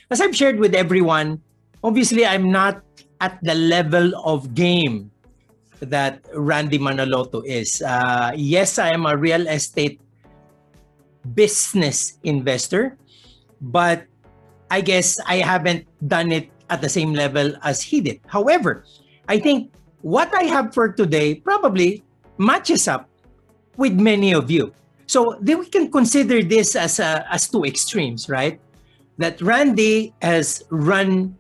as I've shared with everyone, obviously I'm not at the level of game that Randy Manaloto is. Yes, I am a real estate business investor, but I guess I haven't done it at the same level as he did. However, I think what I have for today probably matches up with many of you. So then we can consider this as two extremes, right? That Randy has run,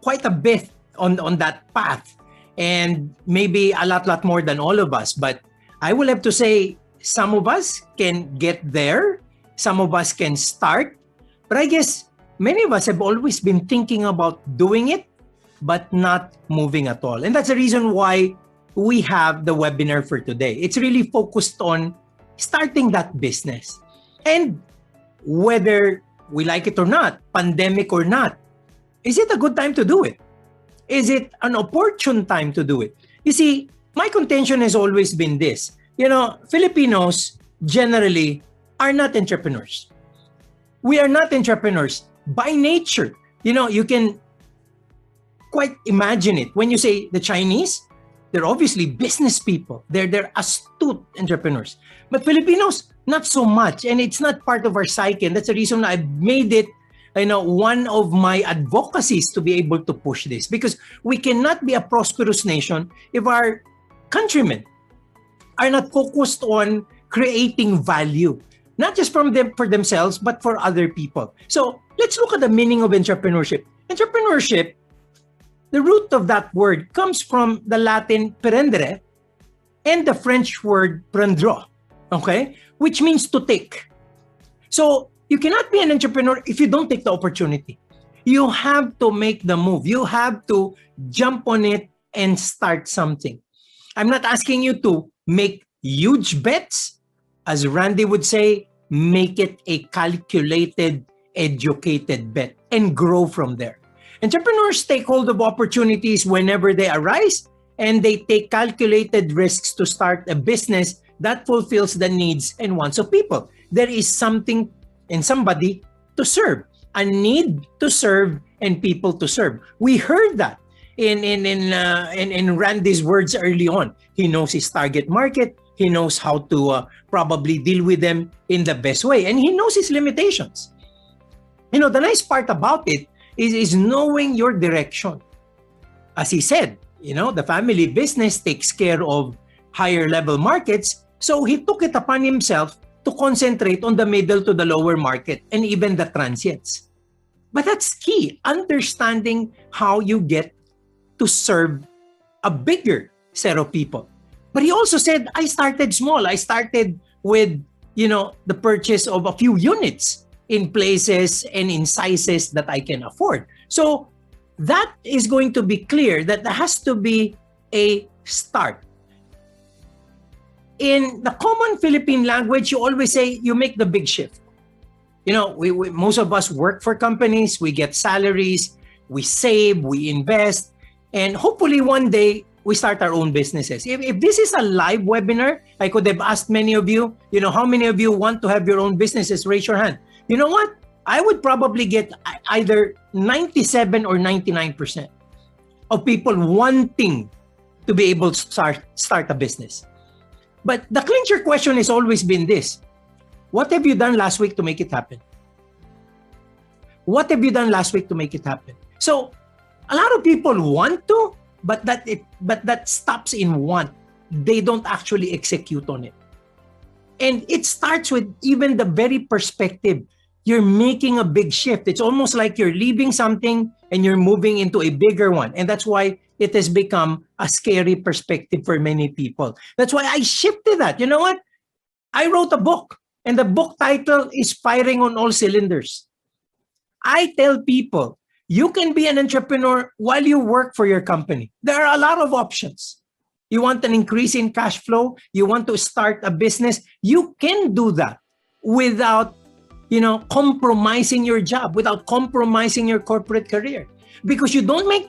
quite a bit on that path, and maybe a lot more than all of us. But I will have to say, some of us can get there, some of us can start, but I guess many of us have always been thinking about doing it, but not moving at all. And that's the reason why we have the webinar for today. It's really focused on starting that business. And whether we like it or not, pandemic or not, is it a good time to do it? Is it an opportune time to do it? You see, my contention has always been this. Filipinos generally are not entrepreneurs. We are not entrepreneurs by nature. You can quite imagine it. When you say the Chinese, they're obviously business people. They're astute entrepreneurs. But Filipinos, not so much. And it's not part of our psyche. And that's the reason I've made it one of my advocacies to be able to push this. Because we cannot be a prosperous nation if our countrymen are not focused on creating value. Not just for themselves, but for other people. So let's look at the meaning of entrepreneurship. Entrepreneurship, the root of that word comes from the Latin prendere and the French word prendre, okay? Which means to take. So you cannot be an entrepreneur if you don't take the opportunity. You have to make the move. You have to jump on it and start something. I'm not asking you to make huge bets. As Randy would say, make it a calculated, educated bet and grow from there. Entrepreneurs take hold of opportunities whenever they arise, and they take calculated risks to start a business that fulfills the needs and wants of people. There is something and somebody to serve, a need to serve and people to serve. We heard that in Randy's words early on. He knows his target market. He knows how to probably deal with them in the best way. And he knows his limitations. The nice part about it is knowing your direction. As he said, the family business takes care of higher level markets. So he took it upon himself to concentrate on the middle to the lower market and even the transients. But that's key, understanding how you get to serve a bigger set of people. But he also said, I started small. I started with, the purchase of a few units in places and in sizes that I can afford. So that is going to be clear that there has to be a start. In the common Philippine language, you always say you make the big shift. Most of us work for companies, we get salaries, we save, we invest, and hopefully one day we start our own businesses. If this is a live webinar, I could have asked many of you, how many of you want to have your own businesses? Raise your hand. You know what? I would probably get either 97 or 99% of people wanting to be able to start a business. But the clincher question has always been this. What have you done last week to make it happen? What have you done last week to make it happen? So a lot of people want to, but that stops in want. They don't actually execute on it. And it starts with even the very perspective. You're making a big shift. It's almost like you're leaving something and you're moving into a bigger one. And that's why it has become a scary perspective for many people. That's why I shifted that. You know what? I wrote a book, and the book title is Firing on All Cylinders. I tell people, you can be an entrepreneur while you work for your company. There are a lot of options. You want an increase in cash flow? You want to start a business? You can do that without, compromising your job, without compromising your corporate career. Because you don't make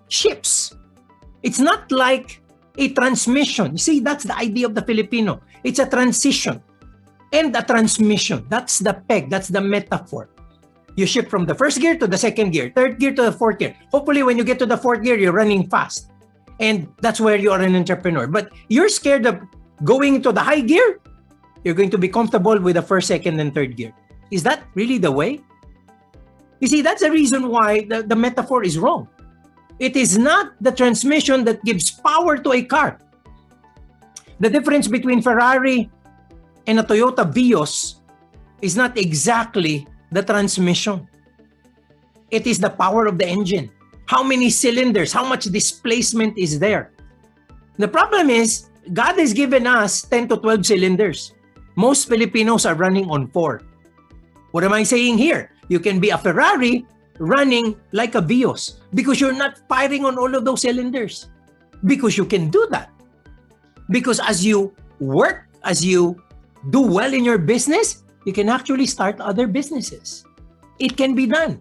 ships. It's not like a transmission. You see, that's the idea of the Filipino. It's a transition and a transmission. That's the peg. That's the metaphor. You shift from the first gear to the second gear, third gear to the fourth gear. Hopefully, when you get to the fourth gear, you're running fast. And that's where you are an entrepreneur. But you're scared of going to the high gear. You're going to be comfortable with the first, second, and third gear. Is that really the way? You see, that's the reason why the metaphor is wrong. It is not the transmission that gives power to a car. The difference between Ferrari and a Toyota Vios is not exactly the transmission. It is the power of the engine. How many cylinders, how much displacement is there? The problem is, God has given us 10 to 12 cylinders. Most Filipinos are running on 4. What am I saying here? You can be a Ferrari running like a Vios because you're not firing on all of those cylinders. Because you can do that. Because as you work, as you do well in your business, you can actually start other businesses. It can be done.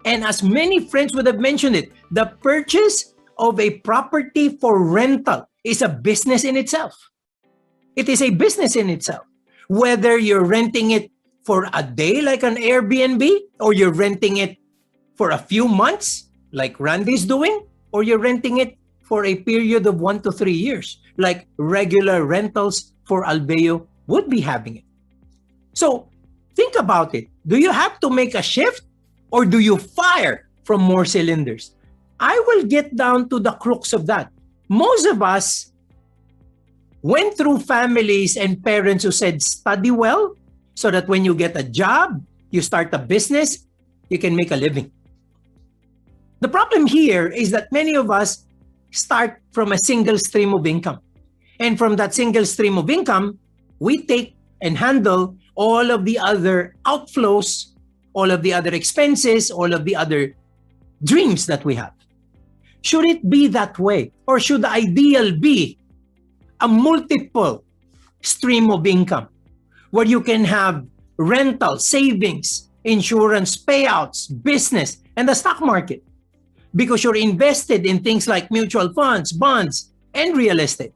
And as many friends would have mentioned it, the purchase of a property for rental is a business in itself. It is a business in itself. Whether you're renting it for a day like an Airbnb, or you're renting it for a few months like Randy's doing, or you're renting it for a period of 1 to 3 years like regular rentals for Alveo would be having it. So think about it. Do you have to make a shift, or do you fire from more cylinders? I will get down to the crux of that. Most of us went through families and parents who said, study well so that when you get a job, you start a business, you can make a living. The problem here is that many of us start from a single stream of income. And from that single stream of income, we take and handle all of the other outflows, all of the other expenses, all of the other dreams that we have. Should it be that way? Or should the ideal be a multiple stream of income where you can have rental, savings, insurance, payouts, business, and the stock market? Because you're invested in things like mutual funds, bonds, and real estate.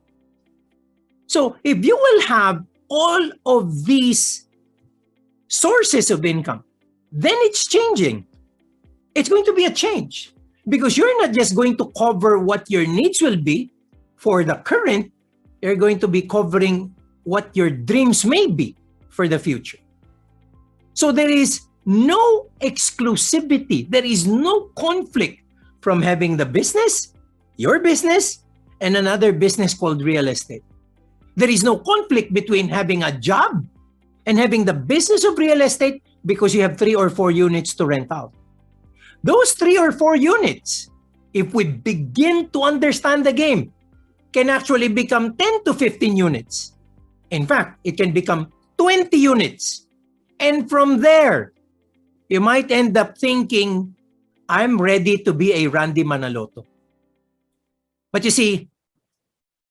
So if you will have all of these sources of income, then it's changing. It's going to be a change because you're not just going to cover what your needs will be for the current, you're going to be covering what your dreams may be for the future. So there is no exclusivity, there is no conflict from having the business, your business, and another business called real estate. There is no conflict between having a job and having the business of real estate because you have 3 or 4 units to rent out. Those 3 or 4 units, if we begin to understand the game, can actually become 10 to 15 units. In fact, it can become 20 units. And from there, you might end up thinking, I'm ready to be a Randy Manaloto. But you see,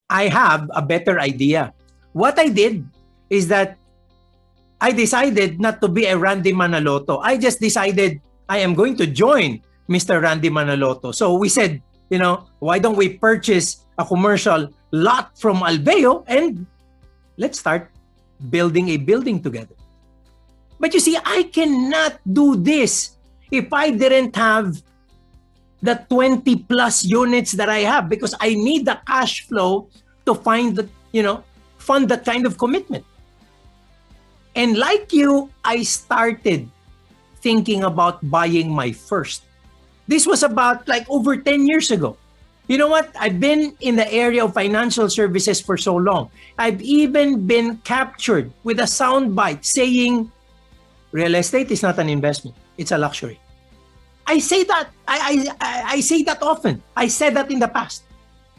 I have a better idea. What I did is that I decided not to be a Randy Manaloto. I just decided I am going to join Mr. Randy Manaloto. So we said, why don't we purchase a commercial lot from Alveo and let's start building a building together. But you see, I cannot do this if I didn't have the 20 plus units that I have because I need the cash flow to fund that kind of commitment. And like you, I started thinking about buying my first. This was about over 10 years ago. You know what? I've been in the area of financial services for so long. I've even been captured with a soundbite saying, real estate is not an investment. It's a luxury. I say that. I say that often. I said that in the past.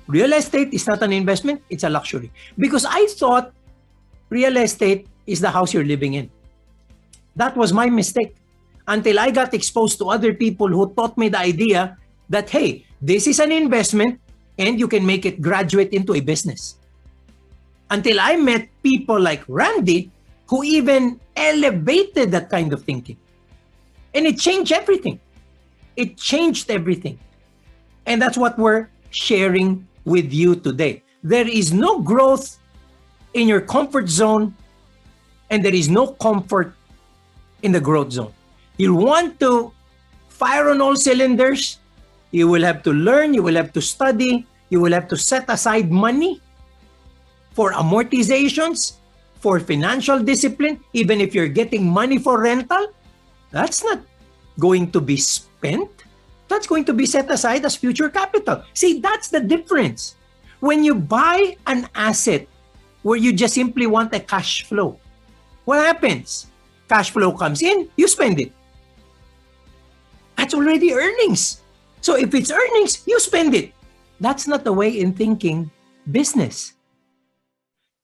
Real estate is not an investment. It's a luxury. Because I thought real estate is the house you're living in. That was my mistake. Until I got exposed to other people who taught me the idea that, hey, this is an investment and you can make it graduate into a business. Until I met people like Randy who even elevated that kind of thinking. And it changed everything. It changed everything. And that's what we're sharing with you today. There is no growth in your comfort zone and there is no comfort in the growth zone. You want to fire on all cylinders, you will have to learn, you will have to study, you will have to set aside money for amortizations, for financial discipline. Even if you're getting money for rental, that's not going to be spent. That's going to be set aside as future capital. See, that's the difference. When you buy an asset where you just simply want a cash flow, what happens? Cash flow comes in, you spend it. That's already earnings. So if it's earnings, you spend it. That's not the way in thinking business.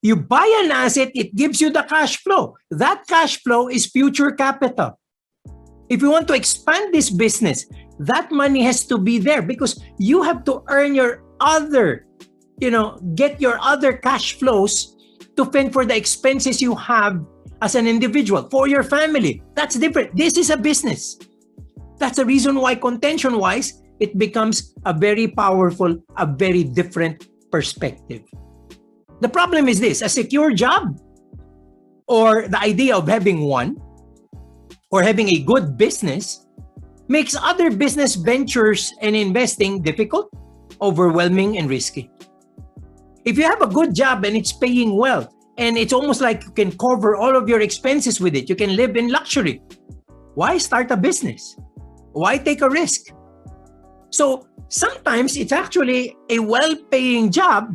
You buy an asset, it gives you the cash flow. That cash flow is future capital. If you want to expand this business, that money has to be there because you have to earn your other, get your other cash flows to fend for the expenses you have as an individual, for your family. That's different. This is a business. That's the reason why contention-wise, it becomes a very powerful, a very different perspective. The problem is this: a secure job or the idea of having one or having a good business makes other business ventures and investing difficult, overwhelming, and risky. If you have a good job and it's paying well, and it's almost like you can cover all of your expenses with it, you can live in luxury, why start a business? Why take a risk? So sometimes it's actually a well-paying job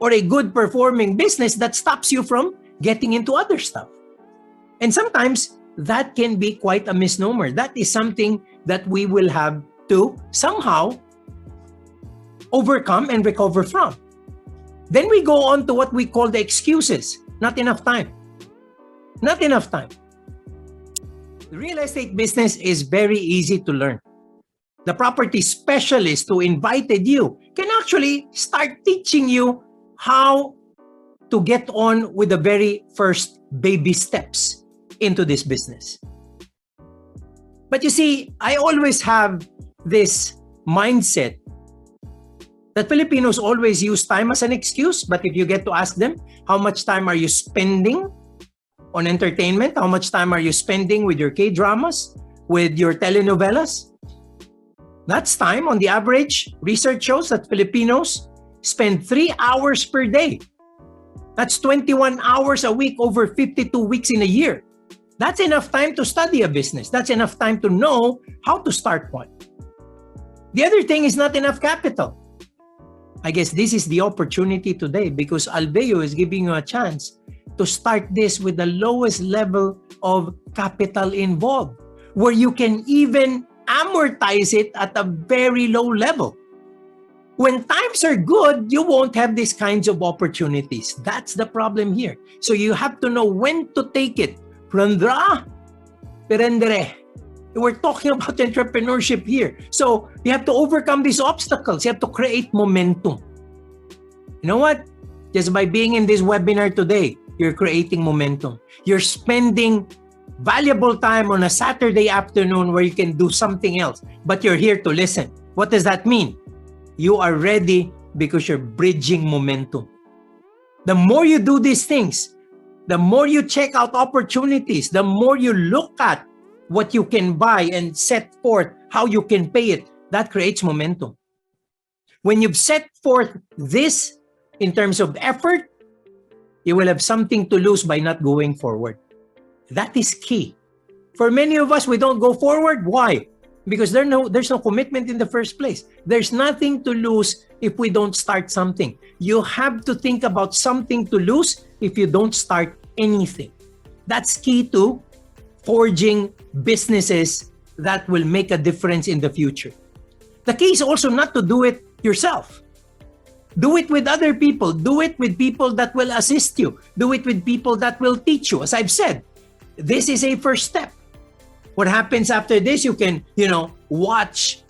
or a good performing business that stops you from getting into other stuff. And sometimes that can be quite a misnomer. That is something that we will have to somehow overcome and recover from. Then we go on to what we call the excuses. Not enough time. Not enough time. The real estate business is very easy to learn. The property specialist who invited you can actually start teaching you how to get on with the very first baby steps into this business. But you see, I always have this mindset that Filipinos always use time as an excuse. But if you get to ask them, how much time are you spending on entertainment? How much time are you spending with your K-dramas, with your telenovelas? That's time. On the average, research shows that Filipinos spend 3 hours per day. That's 21 hours a week over 52 weeks in a year. That's enough time to study a business. That's enough time to know how to start one. The other thing is not enough capital. I guess this is the opportunity today because Alveo is giving you a chance to start this with the lowest level of capital involved, where you can even amortize it at a very low level. When times are good, you won't have these kinds of opportunities. That's the problem here. So you have to know when to take it. Prendra, perendere. We're talking about entrepreneurship here. So you have to overcome these obstacles. You have to create momentum. You know what? Just by being in this webinar today, you're creating momentum. You're spending valuable time on a Saturday afternoon where you can do something else, but you're here to listen. What does that mean? You are ready because you're bridging momentum. The more you do these things, the more you check out opportunities, the more you look at what you can buy and set forth how you can pay it, that creates momentum. When you've set forth this in terms of effort, you will have something to lose by not going forward. That is key. For many of us, we don't go forward. Why? Because there's no commitment in the first place. There's nothing to lose if we don't start something. You have to think about something to lose if you don't start anything. That's key to forging businesses that will make a difference in the future. The key is also not to do it yourself. Do it with other people. Do it with people that will assist you. Do it with people that will teach you. As I've said, this is a first step. What happens after this, you can, watch,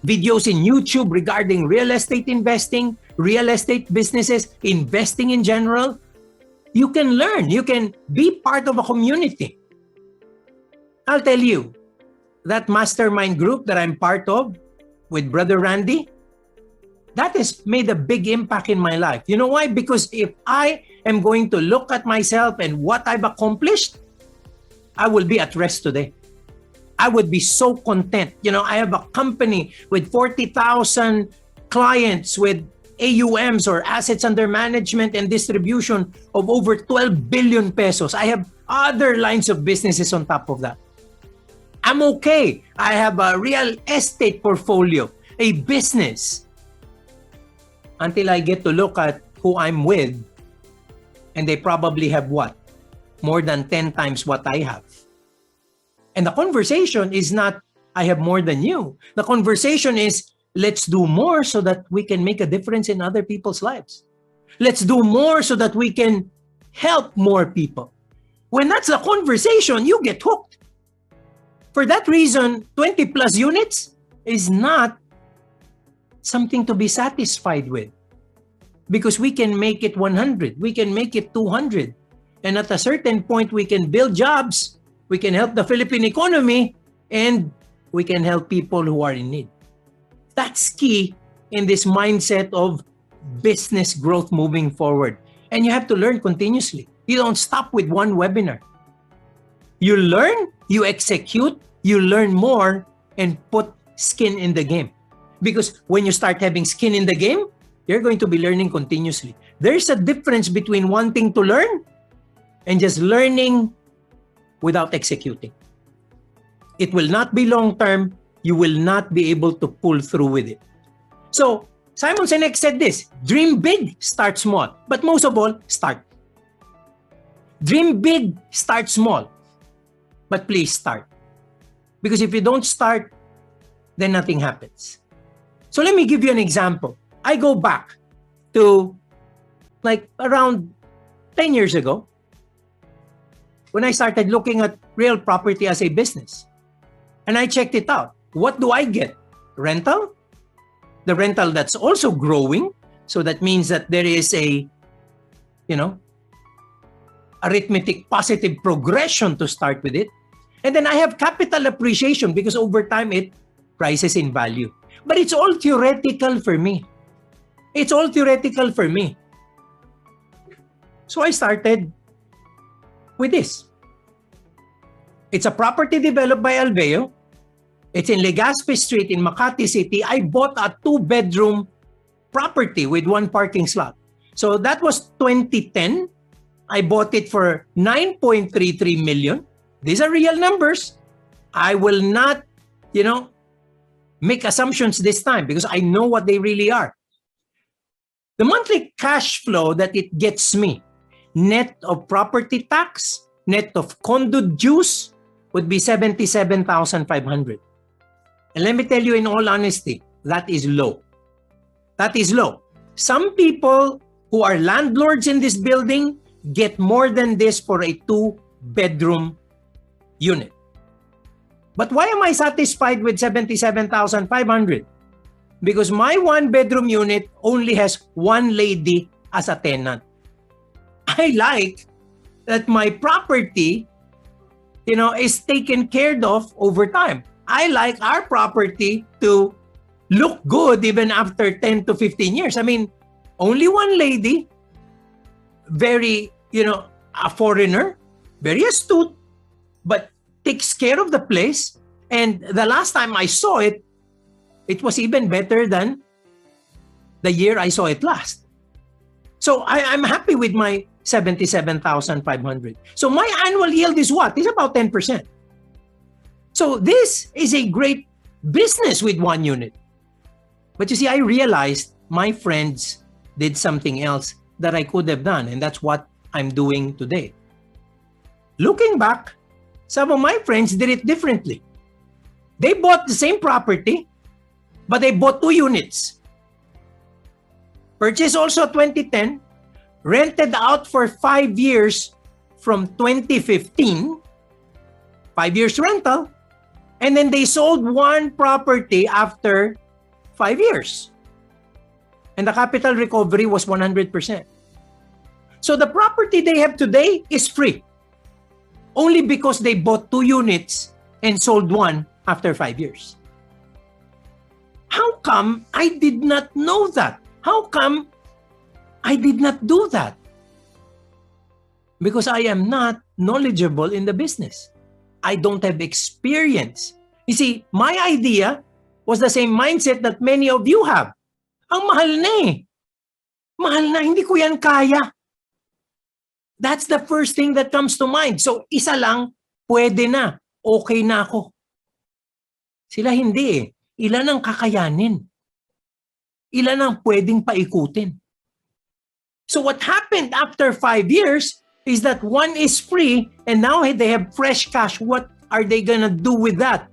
videos in YouTube regarding real estate investing, real estate businesses, investing in general. You can learn. You can be part of a community. I'll tell you, that mastermind group that I'm part of with Brother Randy, that has made a big impact in my life. You know why? Because if I am going to look at myself and what I've accomplished, I will be at rest today. I would be so content. I have a company with 40,000 clients with AUMs or assets under management and distribution of over 12 billion pesos. I have other lines of businesses on top of that. I'm okay. I have a real estate portfolio, a business. Until I get to look at who I'm with, and they probably have what? More than 10 times what I have. And the conversation is not, I have more than you. The conversation is, let's do more so that we can make a difference in other people's lives. Let's do more so that we can help more people. When that's the conversation, you get hooked. For that reason, 20 plus units is not something to be satisfied with. Because we can make it 100, we can make it 200. And at a certain point, we can build jobs, we can help the Philippine economy, and we can help people who are in need. That's key in this mindset of business growth moving forward. And you have to learn continuously. You don't stop with one webinar. You learn, you execute, you learn more, and put skin in the game. Because when you start having skin in the game, you're going to be learning continuously. There's a difference between wanting to learn and just learning without executing. It will not be long-term. You will not be able to pull through with it. So, Simon Sinek said this, dream big, start small. But most of all, start. Dream big, start small. But please start. Because if you don't start, then nothing happens. So let me give you an example. I go back to like around 10 years ago when I started looking at real property as a business. And I checked it out. What do I get? Rental? The rental that's also growing. So that means that there is a, arithmetic positive progression to start with it. And then I have capital appreciation because over time it rises in value. But it's all theoretical for me. It's all theoretical for me. So I started with this. It's a property developed by Alveo. It's in Legazpi Street in Makati City. I bought a 2-bedroom property with 1 parking slot. So that was 2010. I bought it for 9.33 million. These are real numbers. I will not, make assumptions this time because I know what they really are. The monthly cash flow that it gets me, net of property tax, net of condo dues, would be 77,500. And let me tell you in all honesty, that is low. That is low. Some people who are landlords in this building get more than this for a 2-bedroom unit. But why am I satisfied with 77,500? Because my 1-bedroom unit only has 1 lady as a tenant. I like that my property, is taken care of over time. I like our property to look good even after 10 to 15 years. I mean, only 1 lady, very, a foreigner, very astute, but takes care of the place. And the last time I saw it, it was even better than the year I saw it last. So I'm happy with my 77,500. So my annual yield is what? It's about 10%. So this is a great business with 1 unit. But you see, I realized my friends did something else that I could have done. And that's what I'm doing today. Looking back, some of my friends did it differently. They bought the same property, but they bought 2 units. Purchased also 2010, rented out for 5 years from 2015, 5 years rental, and then they sold 1 property after 5 years. And the capital recovery was 100%. So the property they have today is free. Only because they bought 2 units and sold 1 after 5 years. How come I did not know that? How come I did not do that? Because I am not knowledgeable in the business. I don't have experience. You see, my idea was the same mindset that many of you have. Ang mahal na eh. Mahal na, hindi ko yan kaya. That's the first thing that comes to mind. So, isa lang, pwede na. Okay na ako. Sila hindi eh. Ilan ang kakayanin? Ilan ang pwedeng paikutin? So what happened after 5 years is that one is free and now they have fresh cash. What are they gonna do with that?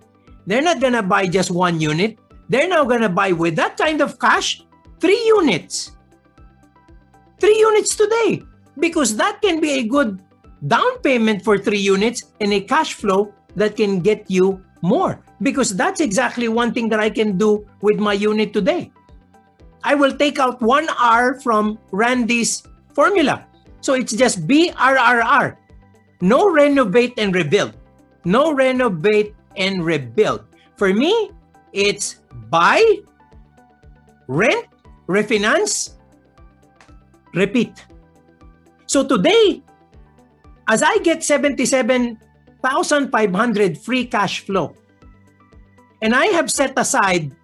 They're not gonna buy just one unit. They're now gonna buy with that kind of cash, 3 units. 3 units today. Because that can be a good down payment for 3 units and a cash flow that can get you more. Because that's exactly one thing that I can do with my unit today. I will take out 1 R from Randy's formula. So it's just BRRR. No renovate and rebuild. No renovate and rebuild. For me, it's buy, rent, refinance, repeat. So today, as I get 77,500 free cash flow, and I have set aside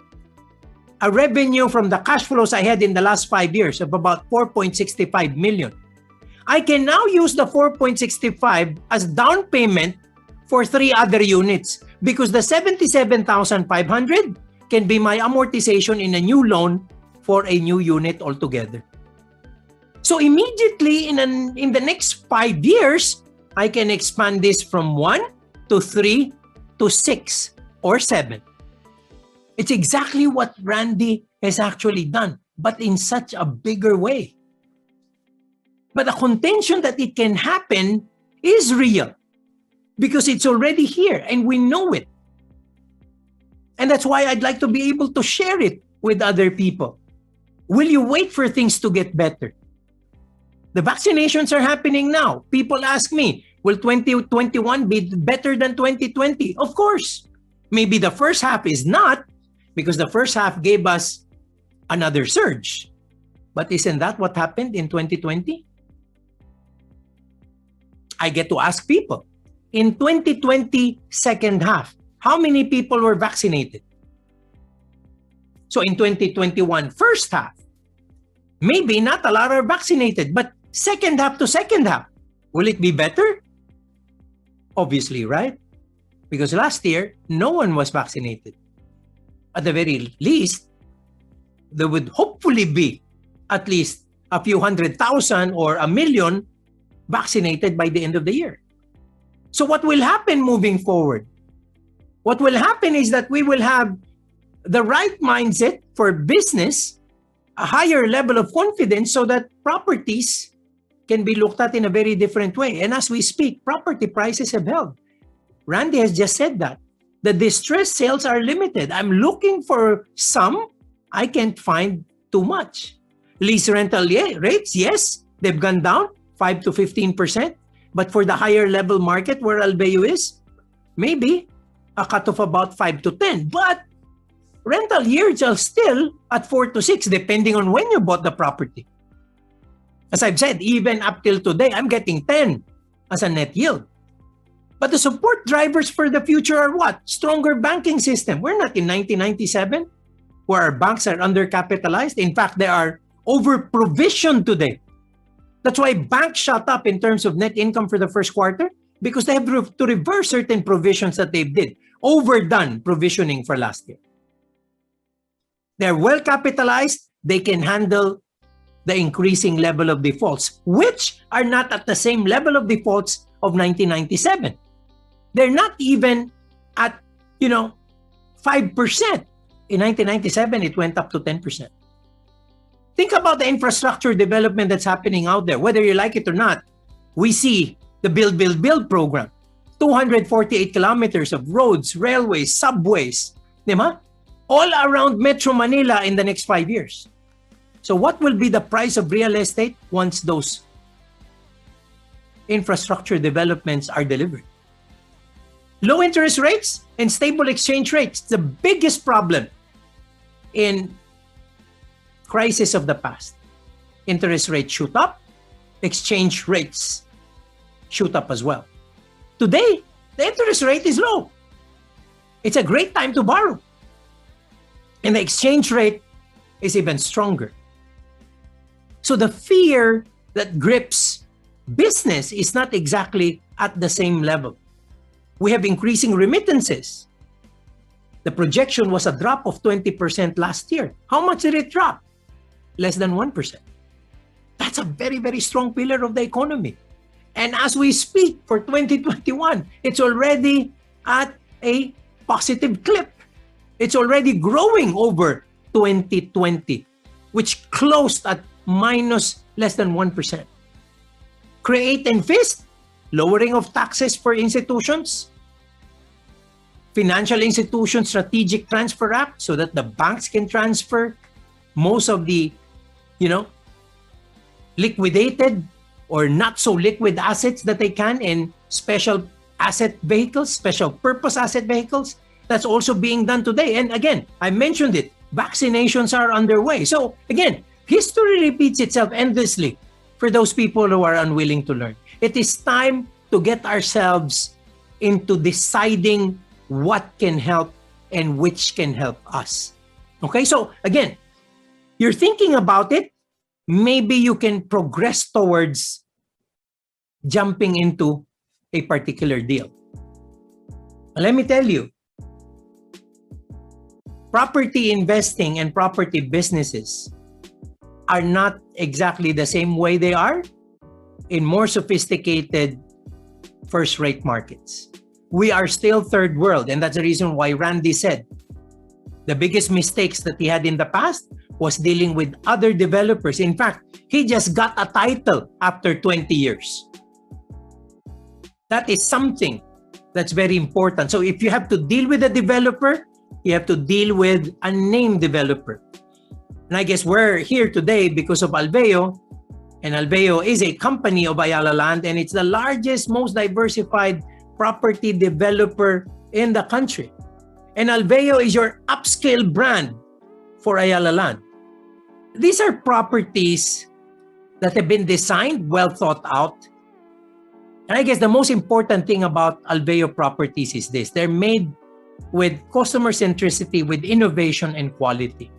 a revenue from the cash flows I had in the last 5 years of about 4.65 million. I can now use the 4.65 as down payment for 3 other units because the 77,500 can be my amortization in a new loan for a new unit altogether. So immediately in the next 5 years, I can expand this from 1 to 3 to 6 or 7. It's exactly what Randy has actually done, but in such a bigger way. But the contention that it can happen is real because it's already here and we know it. And that's why I'd like to be able to share it with other people. Will you wait for things to get better? The vaccinations are happening now. People ask me, will 2021 be better than 2020? Of course. Maybe the first half is not, because the first half gave us another surge. But isn't that what happened in 2020? I get to ask people, in 2020 second half, how many people were vaccinated? So in 2021 first half, maybe not a lot are vaccinated, but second half to second half, will it be better? Obviously, right? Because last year, no one was vaccinated. At the very least, there would hopefully be at least a few 100,000 or 1 million vaccinated by the end of the year. So what will happen moving forward? What will happen is that we will have the right mindset for business, a higher level of confidence so that properties can be looked at in a very different way. And as we speak, property prices have held. Randy has just said that. The distressed sales are limited. I'm looking for some. I can't find too much. Lease rental rates, yes, they've gone down 5 to 15%. But for the higher level market where Alveo is, maybe a cut of about 5 to 10. But rental yields are still at 4 to 6, depending on when you bought the property. As I've said, even up till today, I'm getting 10 as a net yield. But the support drivers for the future are what? Stronger banking system. We're not in 1997 where our banks are undercapitalized. In fact, they are over-provisioned today. That's why banks shot up in terms of net income for the first quarter because they have to reverse certain provisions that they did. Overdone provisioning for last year. They're well capitalized. They can handle the increasing level of defaults, which are not at the same level of defaults of 1997. They're not even at, 5%. In 1997, it went up to 10%. Think about the infrastructure development that's happening out there. Whether you like it or not, we see the Build program. 248 kilometers of roads, railways, subways, all around Metro Manila in the next 5 years. So what will be the price of real estate once those infrastructure developments are delivered? Low interest rates and stable exchange rates, the biggest problem in crisis of the past. Interest rates shoot up, exchange rates shoot up as well. Today, The interest rate is low. It's a great time to borrow. And the exchange rate is even stronger. So the fear that grips business is not exactly at the same level. We have increasing remittances. The projection was a drop of 20% last year. How much did it drop? Less than 1%. That's a very, very strong pillar of the economy. And as we speak for 2021, it's already at a positive clip. It's already growing over 2020, which closed at minus less than 1%. Create and Feast, lowering of taxes for institutions. Financial Institution Strategic Transfer Act, so that the banks can transfer most of the, liquidated or not so liquid assets that they can in special asset vehicles, special purpose asset vehicles. That's also being done today. And again, I mentioned it, vaccinations are underway. So again, history repeats itself endlessly for those people who are unwilling to learn. It is time to get ourselves into deciding what can help and which can help us. Okay, so again, you're thinking about it, maybe you can progress towards jumping into a particular deal. Let me tell you, property investing and property businesses are not exactly the same way they are in more sophisticated first-rate markets. We are still third world, and that's the reason why Randy said the biggest mistakes that he had in the past was dealing with other developers. In fact, he just got a title after 20 years. That is something that's very important. So if you have to deal with a developer, you have to deal with a named developer. And I guess we're here today because of Alveo. And Alveo is a company of Ayala Land, and it's the largest, most diversified property developer in the country. And Alveo is your upscale brand for Ayala Land. These are properties that have been designed, well thought out. And I guess the most important thing about Alveo properties is this: they're made with customer centricity, with innovation and quality.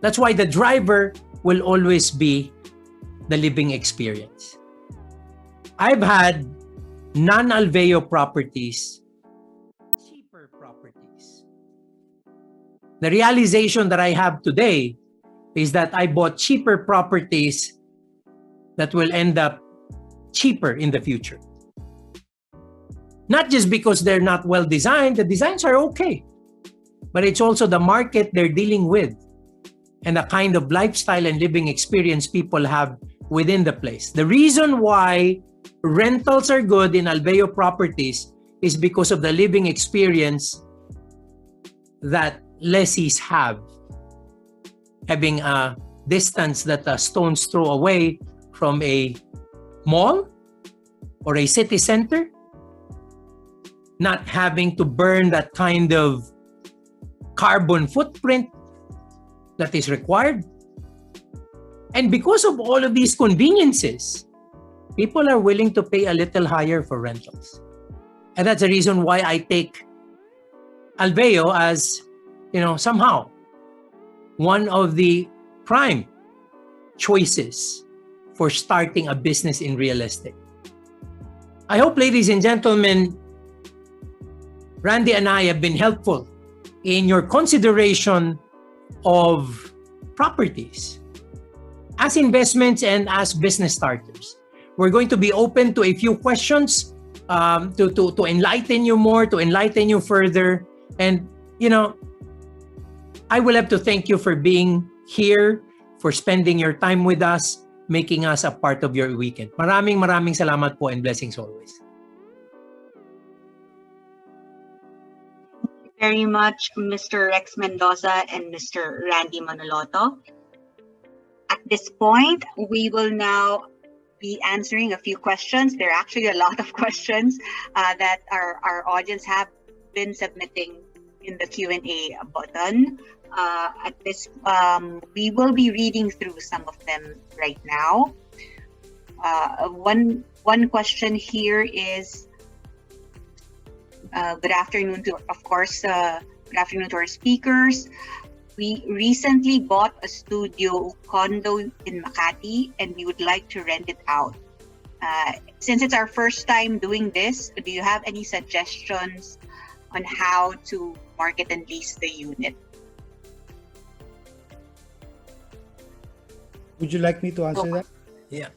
That's why the driver will always be the living experience. I've had non-Alveo properties, cheaper properties. The realization that I have today is that I bought cheaper properties that will end up cheaper in the future. Not just because they're not well designed, the designs are okay, but it's also the market they're dealing with and the kind of lifestyle and living experience people have within the place. The reason why rentals are good in Alveo properties is because of the living experience that lessees have. Having a distance that a stone's throw away from a mall or a city center, not having to burn that kind of carbon footprint that is required. And because of all of these conveniences, people are willing to pay a little higher for rentals. And that's the reason why I take Alveo as, somehow one of the prime choices for starting a business in real estate. I hope, ladies and gentlemen, Randy and I have been helpful in your consideration of properties as investments and as business starters. We're going to be open to a few questions to enlighten you more, to enlighten you further. And, I will have to thank you for being here, for spending your time with us, making us a part of your weekend. Maraming salamat po and blessings always. Thank you very much, Mr. Rex Mendoza and Mr. Randy Manaloto. At this point, we will now be answering a few questions. There are actually a lot of questions that our audience have been submitting in the Q&A button. At this, we will be reading through some of them right now. One question here is, Good afternoon to, of course, good afternoon to our speakers. We recently bought a studio condo in Makati, and we would like to rent it out. Since it's our first time doing this, do you have any suggestions on how to market and lease the unit? Would you like me to answer that? Yeah.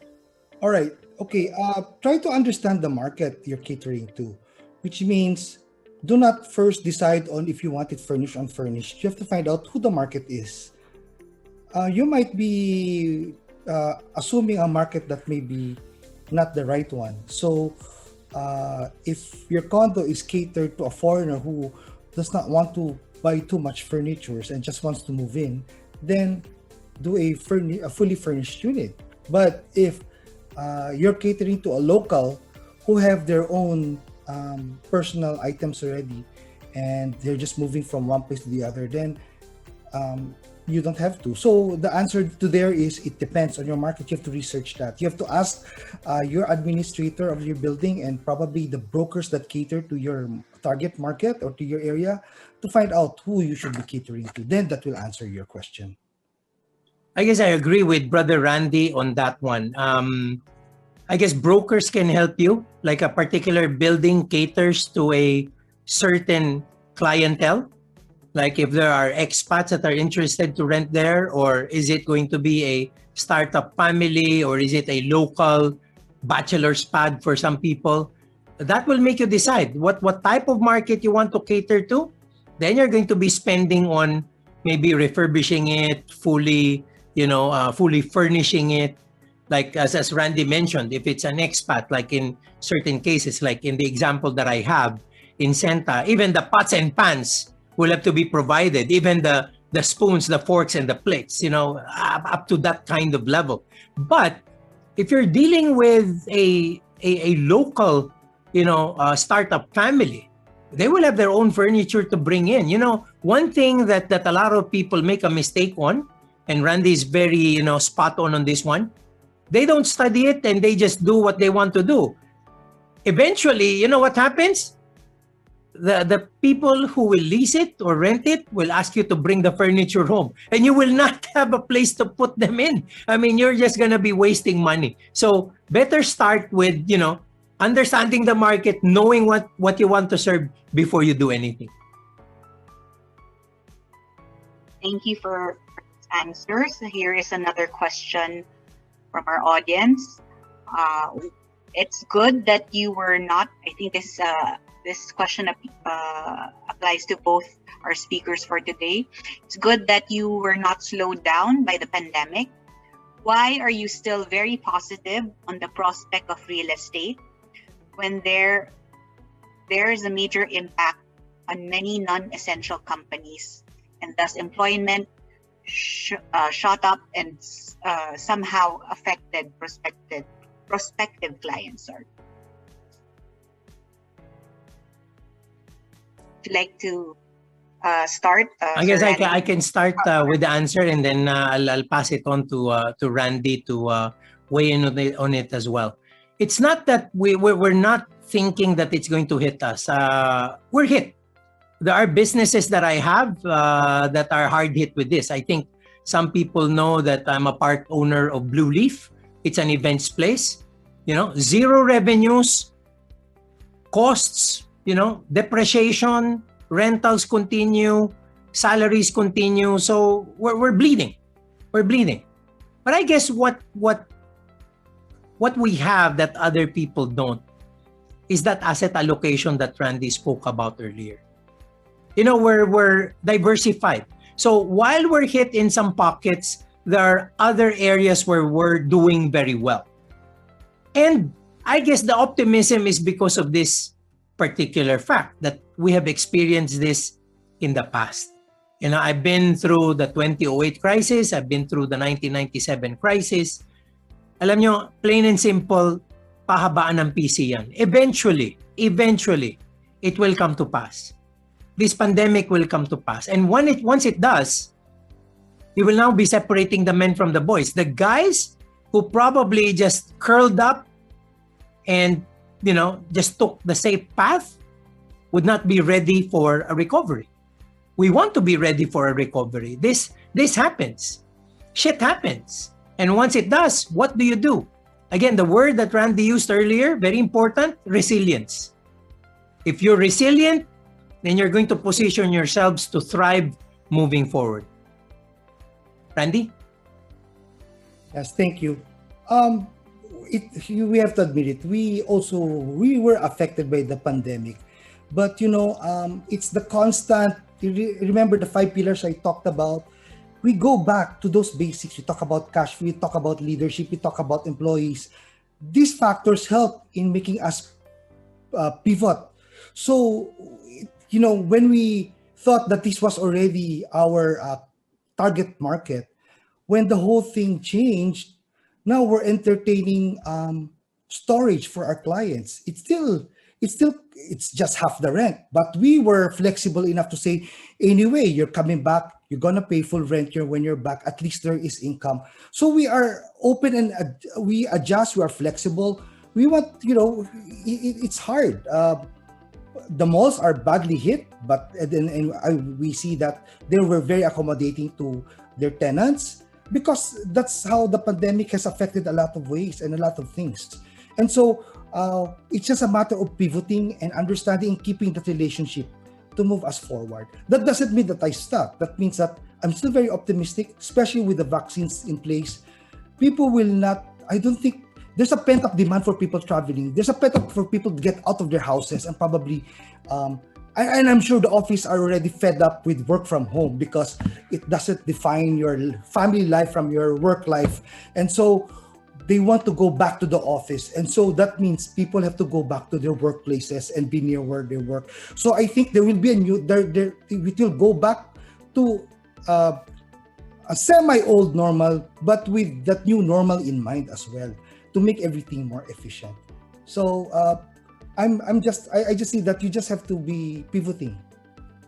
All right. Okay. Try to understand the market you're catering to, which means do not first decide on if you want it furnished or unfurnished. You have to find out who the market is. You might be assuming a market that may be not the right one. So if your condo is catered to a foreigner who does not want to buy too much furniture and just wants to move in, then do a fully furnished unit. But if you're catering to a local who have their own personal items already and they're just moving from one place to the other, then you don't have to. So the answer to there is it depends on your market. You have to research that. You have to ask your administrator of your building and probably the brokers that cater to your target market or to your area to find out who you should be catering to. Then that will answer your question. I guess I agree with Brother Randy on that one. I guess brokers can help you, like a particular building caters to a certain clientele. Like if there are expats that are interested to rent there, or is it going to be a startup family, or is it a local bachelor's pad for some people? That will make you decide what type of market you want to cater to. Then you're going to be spending on maybe refurbishing it, fully furnishing it. Like as Randy mentioned, if it's an expat, like in certain cases, like in the example that I have in Senta, even the pots and pans will have to be provided, even the spoons, the forks, and the plates, up to that kind of level. But if you're dealing with a local, startup family, they will have their own furniture to bring in. One thing that a lot of people make a mistake on, and Randy is very, spot on this one, they don't study it and they just do what they want to do. Eventually, you know what happens? The people who will lease it or rent it will ask you to bring the furniture home, and you will not have a place to put them in. I mean, you're just going to be wasting money. So better start with, understanding the market, knowing what you want to serve before you do anything. Thank you for answers. Here is another question from our audience. It's good that you were not, I think this question applies to both our speakers for today. It's good that you were not slowed down by the pandemic. Why are you still very positive on the prospect of real estate when there is a major impact on many non-essential companies, and thus employment shot up and somehow affected prospective clients? Would you like to start? I guess I can start with the answer, and then I'll pass it on to Randy to weigh in on it as well. It's not that we're not thinking that it's going to hit us. We're hit. There are businesses that I have that are hard hit with this. I think some people know that I'm a part owner of Blue Leaf. It's an events place. Zero revenues, costs, depreciation, rentals continue, salaries continue. So we're bleeding. We're bleeding. But I guess what we have that other people don't is that asset allocation that Randy spoke about earlier. We're diversified. So while we're hit in some pockets, there are other areas where we're doing very well. And I guess the optimism is because of this particular fact that we have experienced this in the past. I've been through the 2008 crisis. I've been through the 1997 crisis. Alam nyo, plain and simple, pahabaan ng PC yan. Eventually, it will come to pass. This pandemic will come to pass. And once it does, we will now be separating the men from the boys. The guys who probably just curled up and, just took the safe path would not be ready for a recovery. We want to be ready for a recovery. This happens. Shit happens. And once it does, what do you do? Again, the word that Randy used earlier, very important, resilience. If you're resilient, then you're going to position yourselves to thrive moving forward. Randy? Yes, thank you. We have to admit it. We were affected by the pandemic, but it's the constant. Remember the 5 pillars I talked about. We go back to those basics. We talk about cash flow. We talk about leadership. We talk about employees. These factors help in making us pivot. So, when we thought that this was already our target market, when the whole thing changed, now we're entertaining storage for our clients. It's just half the rent, but we were flexible enough to say, anyway, you're coming back, you're gonna pay full rent here when you're back. At least there is income. So we are open and we adjust. We are flexible. We want, it's hard. The malls are badly hit, but we see that they were very accommodating to their tenants, because that's how the pandemic has affected a lot of ways and a lot of things. And so it's just a matter of pivoting and understanding and keeping that relationship to move us forward. That doesn't mean that I stop. That means that I'm still very optimistic, especially with the vaccines in place. People will not, I don't think, there's a pent-up demand for people traveling. There's a pent-up for people to get out of their houses and probably, and I'm sure the office are already fed up with work from home because it doesn't define your family life from your work life. And so they want to go back to the office. And so that means people have to go back to their workplaces and be near where they work. So I think there will be we will go back to a semi-old normal, but with that new normal in mind as well, to make everything more efficient. So I just see that you just have to be pivoting.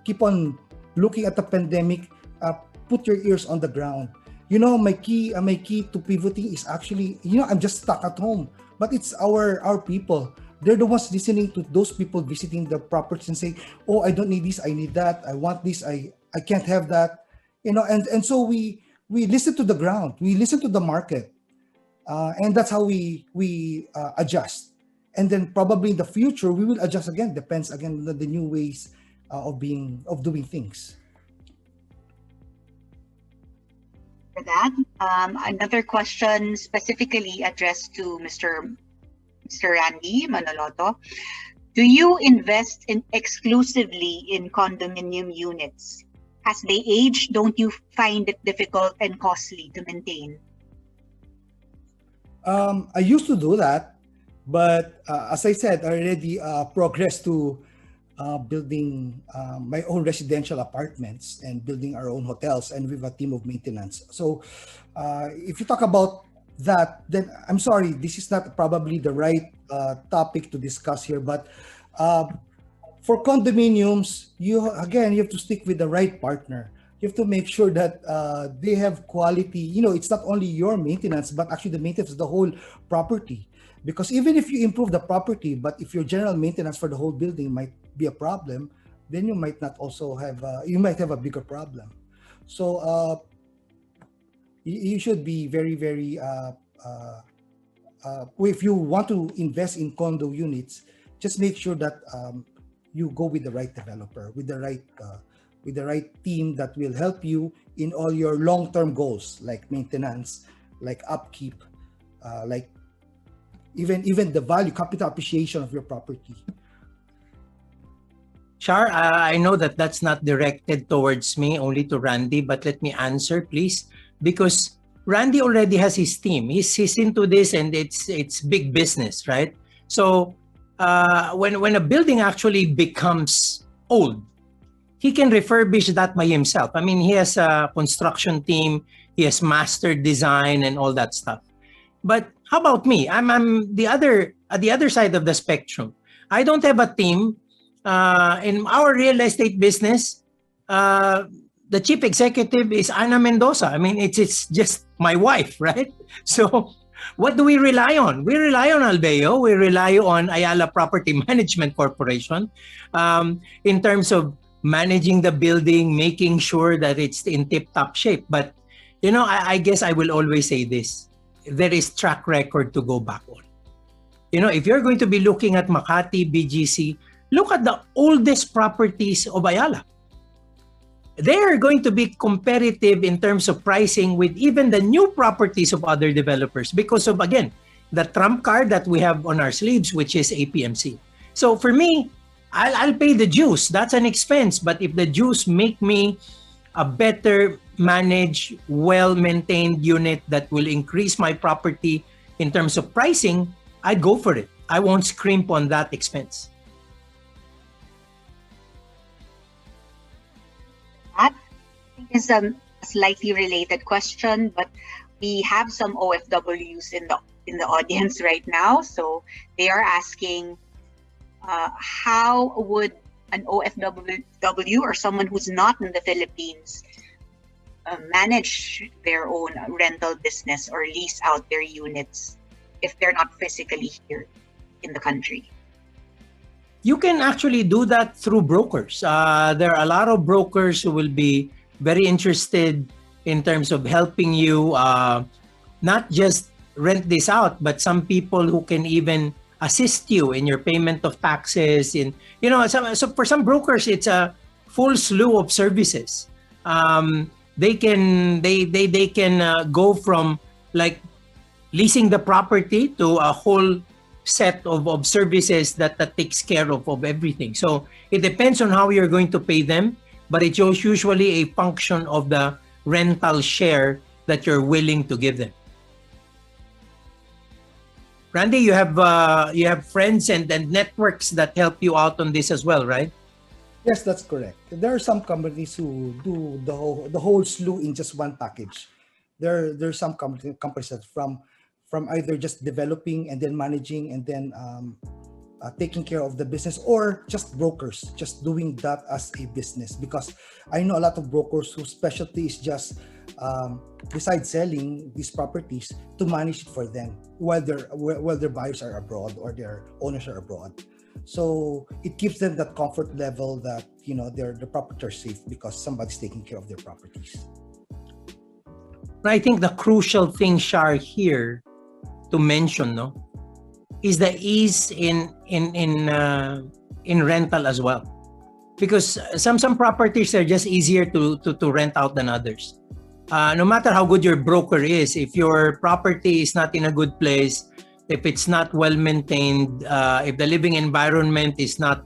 Keep on looking at the pandemic. Put your ears on the ground. My key to pivoting is actually, I'm just stuck at home. But it's our people. They're the ones listening to those people visiting the properties and saying, "Oh, I don't need this. I need that. I want this. I can't have that." And so we listen to the ground. We listen to the market. And that's how we adjust. And then probably in the future, we will adjust again. Depends again on the new ways of doing things. For that, another question specifically addressed to Mr. Randy Manaloto. Do you invest exclusively in condominium units? As they age, don't you find it difficult and costly to maintain? I used to do that, but as I said, I already progressed to building my own residential apartments and building our own hotels, and with a team of maintenance. So if you talk about that, then I'm sorry, this is not probably the right topic to discuss here, but for condominiums, you have to stick with the right partner. You have to make sure that they have quality. It's not only your maintenance, but actually the maintenance of the whole property. Because even if you improve the property, but if your general maintenance for the whole building might be a problem, then you might not also have, you might have a bigger problem. So you should be very, very, if you want to invest in condo units, just make sure that you go with the right developer, with the right team that will help you in all your long-term goals, like maintenance, like upkeep, like even the value, capital appreciation of your property. Char, I know that that's not directed towards me, only to Randy, but let me answer, please, because Randy already has his team. He's into this, and it's big business, right? So when a building actually becomes old, he can refurbish that by himself. I mean, he has a construction team, he has master design and all that stuff. But how about me? I'm at the other side of the spectrum. I don't have a team. In our real estate business, the chief executive is Ana Mendoza. I mean, it's just my wife, right? So What do we rely on? We rely on Alveo. We rely on Ayala Property Management Corporation in terms of managing the building, making sure that it's in tip-top shape. But, I guess I will always say this. There is track record to go back on. If you're going to be looking at Makati, BGC, look at the oldest properties of Ayala. They are going to be competitive in terms of pricing with even the new properties of other developers because of, again, the trump card that we have on our sleeves, which is APMC. So for me, I'll pay the dues. That's an expense. But if the dues make me a better managed, well-maintained unit that will increase my property in terms of pricing, I'd go for it. I won't scrimp on that expense. That is a slightly related question, but we have some OFWs in the audience right now. So they are asking, how would an OFW or someone who's not in the Philippines manage their own rental business or lease out their units if they're not physically here in the country? You can actually do that through brokers. There are a lot of brokers who will be very interested in terms of helping you not just rent this out, but some people who can even assist you in your payment of taxes. So for some brokers, it's a full slew of services. They can go from like leasing the property to a whole set of services that takes care of everything. So it depends on how you're going to pay them, but it's usually a function of the rental share that you're willing to give them. Randy, you have friends and networks that help you out on this as well, right? Yes, that's correct. There are some companies who do the whole slew in just one package. There's some companies that from either just developing and then managing and then taking care of the business, or just brokers just doing that as a business. Because I know a lot of brokers whose specialty is just besides selling these properties, to manage it for them while their buyers are abroad or their owners are abroad. So it gives them that comfort level that the properties are safe because somebody's taking care of their properties. I think the crucial thing, Shar, here to mention, is the ease in rental as well, because some properties are just easier to rent out than others. No matter how good your broker is, if your property is not in a good place, if it's not well maintained, if the living environment is not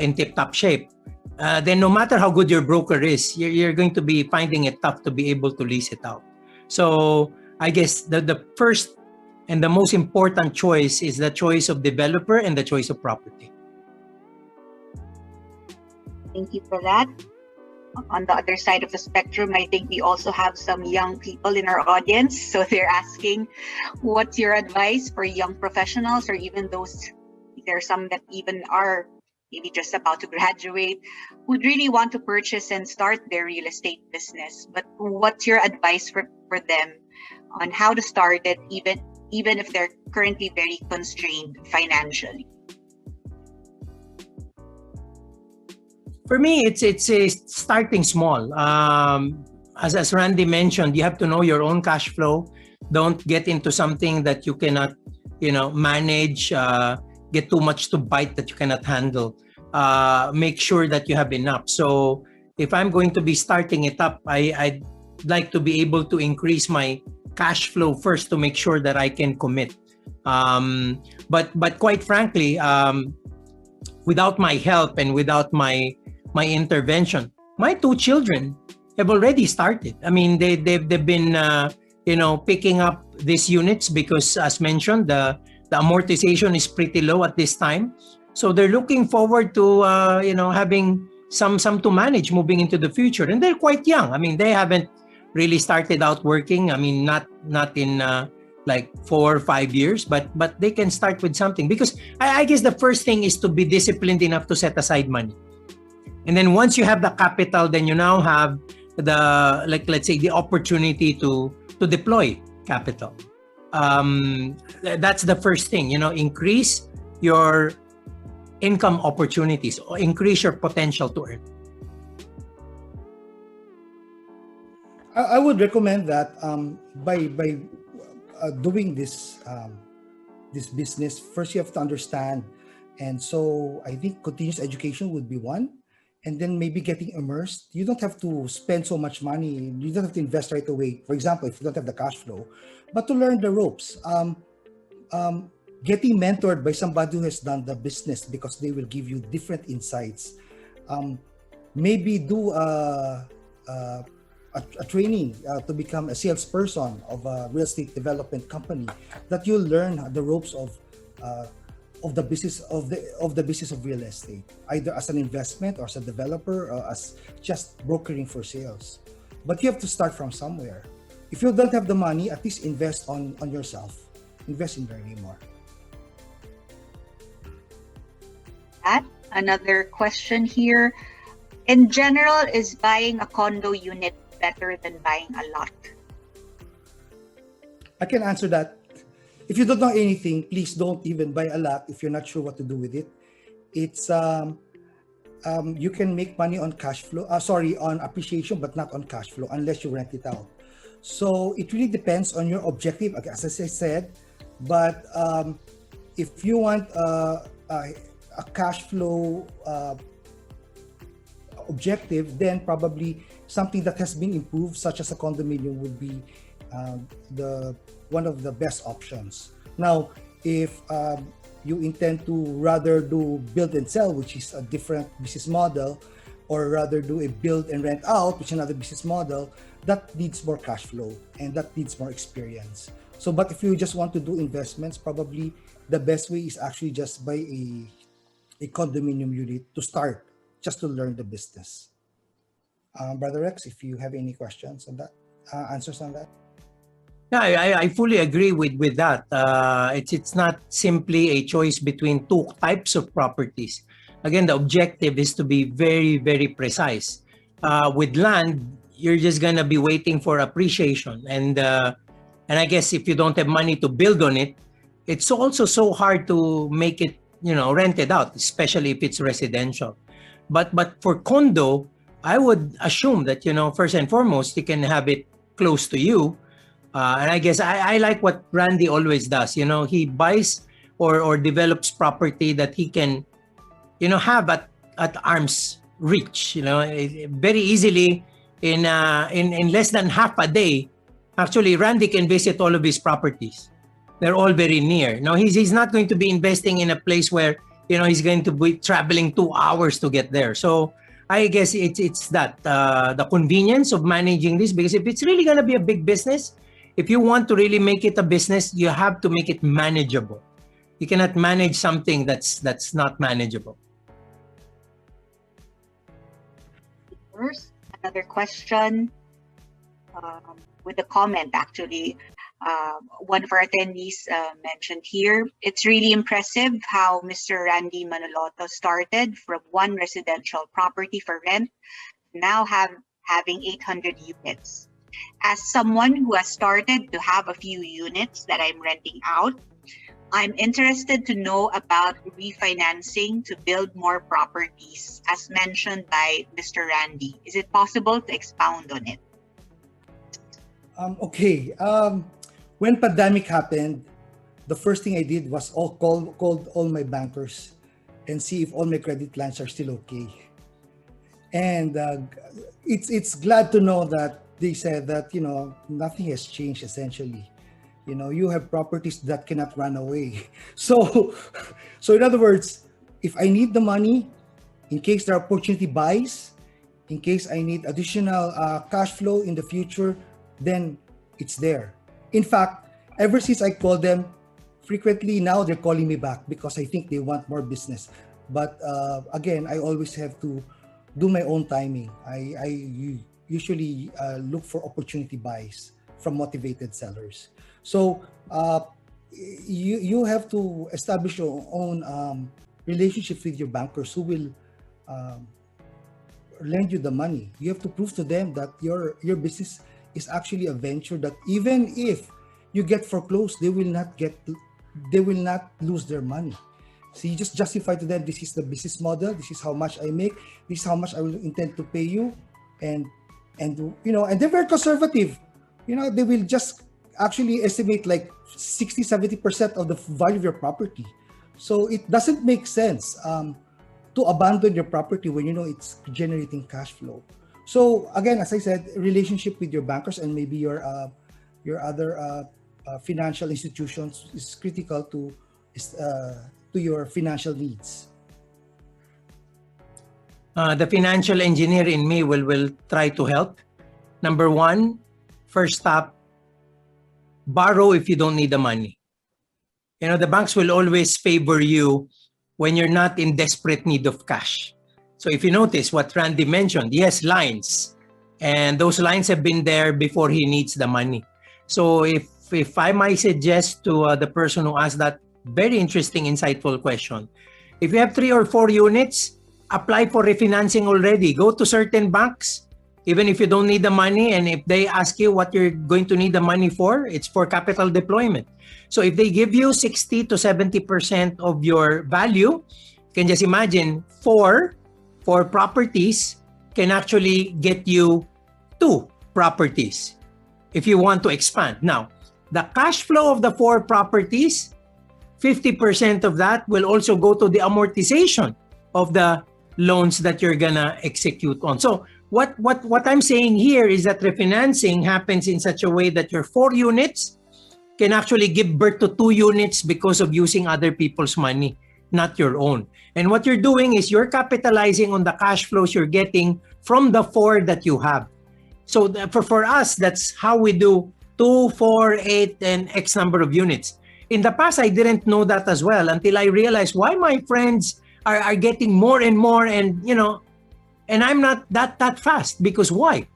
in tip-top shape, then no matter how good your broker is, you're going to be finding it tough to be able to lease it out. So I guess the first and the most important choice is the choice of developer and the choice of property. Thank you for that. On the other side of the spectrum, I think we also have some young people in our audience. So they're asking, what's your advice for young professionals, or even those, there are some that even are maybe just about to graduate, who'd really want to purchase and start their real estate business. But what's your advice for them on how to start it, even if they're currently very constrained financially? For me, it's starting small. As Randy mentioned, you have to know your own cash flow. Don't get into something that you cannot, manage. Get too much to bite that you cannot handle. Make sure that you have enough. So if I'm going to be starting it up, I'd like to be able to increase my cash flow first to make sure that I can commit. But quite frankly, without my help and without my intervention, my two children have already started. I mean, they've been picking up these units because, as mentioned, the amortization is pretty low at this time. So they're looking forward to having some to manage moving into the future. And they're quite young. I mean, they haven't really started out working. I mean, not in like 4 or 5 years, but they can start with something. Because I guess the first thing is to be disciplined enough to set aside money. And then once you have the capital, then you now have let's say the opportunity to deploy capital. That's the first thing, increase your income opportunities or increase your potential to earn. I would recommend that by doing this this business, first you have to understand, and so I think continuous education would be one, and then maybe getting immersed. You don't have to spend so much money. You don't have to invest right away. For example, if you don't have the cash flow, but to learn the ropes. Getting mentored by somebody who has done the business, because they will give you different insights. Maybe do a training to become a salesperson of a real estate development company, that you'll learn the ropes of the business of the business of real estate, either as an investment or as a developer or as just brokering for sales. But you have to start from somewhere. If you don't have the money, at least invest on yourself. Invest in learning more. Another question here. In general, is buying a condo unit better than buying a lot? I can answer that. If you don't know anything, please don't even buy a lot if you're not sure what to do with it. It's you can make money on cash flow, on appreciation, but not on cash flow unless you rent it out. So it really depends on your objective, as I said. But if you want a cash flow objective, then probably something that has been improved, such as a condominium, would be one of the best options. Now, if you intend to rather do build and sell, which is a different business model, or rather do a build and rent out, which is another business model, that needs more cash flow and that needs more experience. So, but if you just want to do investments, probably the best way is actually just buy a condominium unit to start, just to learn the business. Brother Rex, if you have any questions on that, answers on that. Yeah, I fully agree with that. It's not simply a choice between two types of properties. Again, the objective is to be very, very precise. With land, you're just gonna be waiting for appreciation, and I guess if you don't have money to build on it, it's also so hard to make it, rented out, especially if it's residential. But for condo, I would assume that, first and foremost, you can have it close to you. And I guess I like what Randy always does. He buys or develops property that he can, have at arm's reach. Very easily in less than half a day. Actually, Randy can visit all of his properties. They're all very near. Now, he's not going to be investing in a place where, he's going to be traveling 2 hours to get there. So I guess it's that, the convenience of managing this, because if it's really going to be a big business, if you want to really make it a business, you have to make it manageable. You cannot manage something that's not manageable. First, another question with a comment, actually. One of our attendees mentioned here, it's really impressive how Mr. Randy Manaloto started from one residential property for rent, now having 800 units. As someone who has started to have a few units that I'm renting out, I'm interested to know about refinancing to build more properties, as mentioned by Mr. Randy. Is it possible to expound on it? Okay. When pandemic happened, the first thing I did was called all my bankers and see if all my credit lines are still okay. And it's glad to know that they said that, nothing has changed essentially. You have properties that cannot run away. So in other words, if I need the money, in case there are opportunity buys, in case I need additional cash flow in the future, then it's there. In fact, ever since I called them frequently, now they're calling me back because I think they want more business. But again, I always have to do my own timing. I usually look for opportunity buys from motivated sellers. So you have to establish your own relationships with your bankers who will lend you the money. You have to prove to them that your business is actually a venture, that even if you get foreclosed, they will not lose their money. So you just justify to them, this is the business model, this is how much I make, this is how much I will intend to pay you, and and they're very conservative. They will just actually estimate like 60-70% of the value of your property. So it doesn't make sense to abandon your property when it's generating cash flow. So again, as I said, relationship with your bankers and maybe your other financial institutions is critical to your financial needs. The financial engineer in me will try to help. Number one, first stop, borrow if you don't need the money. The banks will always favor you when you're not in desperate need of cash. So if you notice what Randy mentioned, he has lines, and those lines have been there before he needs the money. So if I might suggest to the person who asked that very interesting, insightful question, if you have 3 or 4 units, apply for refinancing already. Go to certain banks, even if you don't need the money, and if they ask you what you're going to need the money for, it's for capital deployment. So if they give you 60 to 70% of your value, you can just imagine 4 properties can actually get you 2 properties if you want to expand. Now, the cash flow of the 4 properties, 50% of that will also go to the amortization of the loans that you're gonna execute on. So what I'm saying here is that refinancing happens in such a way that your 4 units can actually give birth to 2 units because of using other people's money, not your own. And what you're doing is you're capitalizing on the cash flows you're getting from the 4 that you have. So for us, that's how we do 2, 4, 8, and X number of units. In the past, I didn't know that as well until I realized why my friends are getting more and more, and and I'm not that fast. Because why?